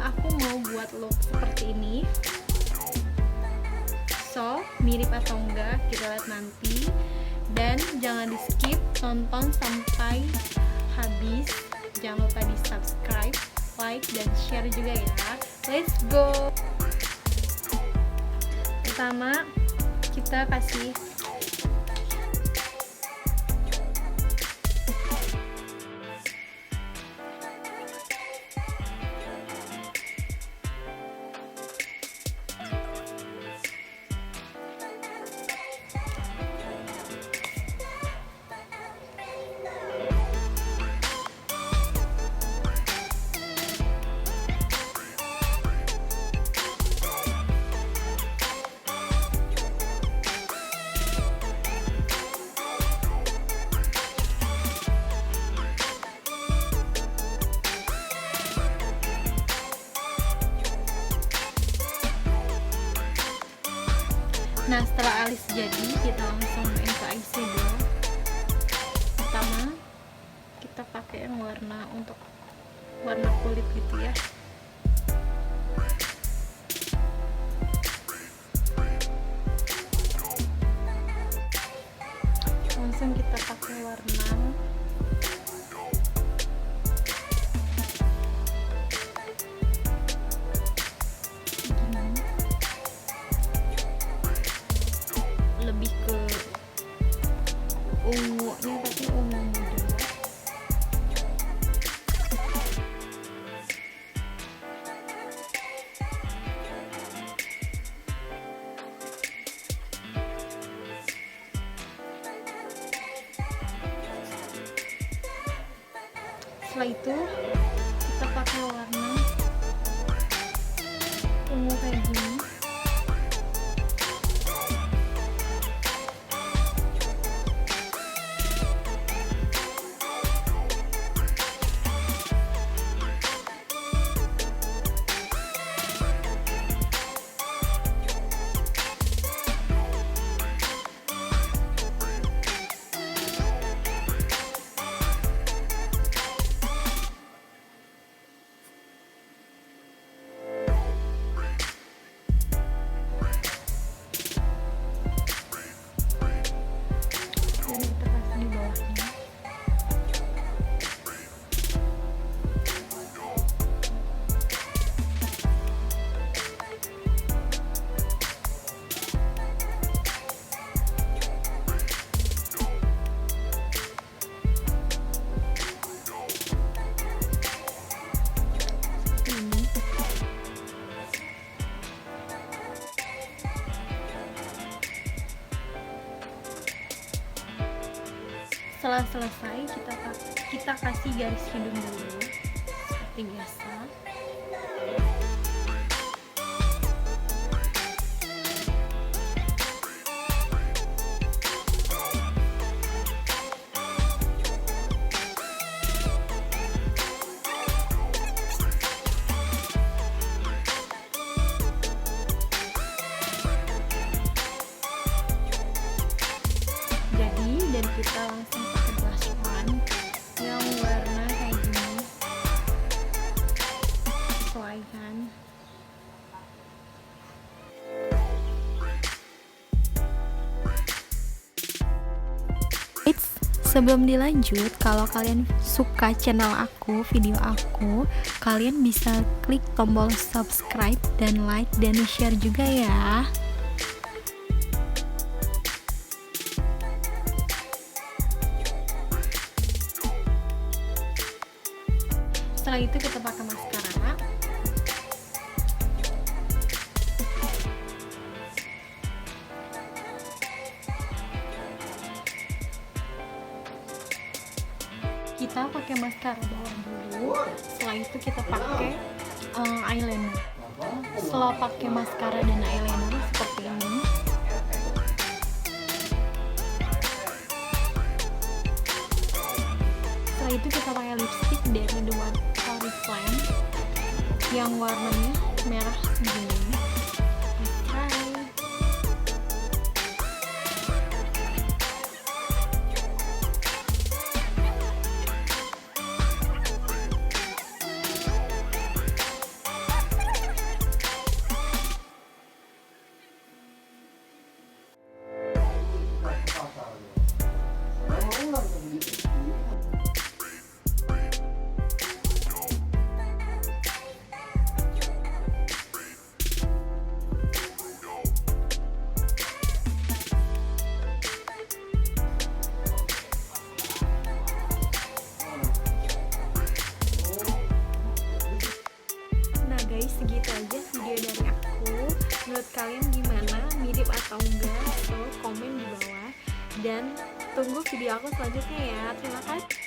aku mau buat look seperti ini. So, mirip atau enggak kita lihat nanti. Dan jangan di skip, tonton sampai habis. Jangan lupa di subscribe, like, dan share juga ya. Let's go. Pertama kita kasih Nah, setelah alis jadi, kita langsung main ke eyeshadow. Pertama, kita pakai yang warna untuk warna kulit gitu ya. Langsung kita pakai warna lebih ke ungunya, tapi ungu muda. Setelah itu kita pakai warna ungu kayak gini. Setelah selesai, kita kasih garis hidung dulu seperti biasa. Dan kita langsung pakai blush on yang warna kayak gini, sesuaikan. Sebelum dilanjut, kalau kalian suka channel aku, video aku, kalian bisa klik tombol subscribe dan like dan share juga ya. Setelah itu kita pakai maskara. Kita pakai maskara bawah dulu. Setelah itu kita pakai eyeliner. Setelah pakai maskara dan eyeliner seperti ini, setelah itu kita pakai lipstick dari The Oriflame yang warnanya merah segini. guys, segitu aja video dari aku. Menurut kalian gimana? Mirip atau enggak? So komen di bawah dan tunggu video aku selanjutnya ya. Terima kasih.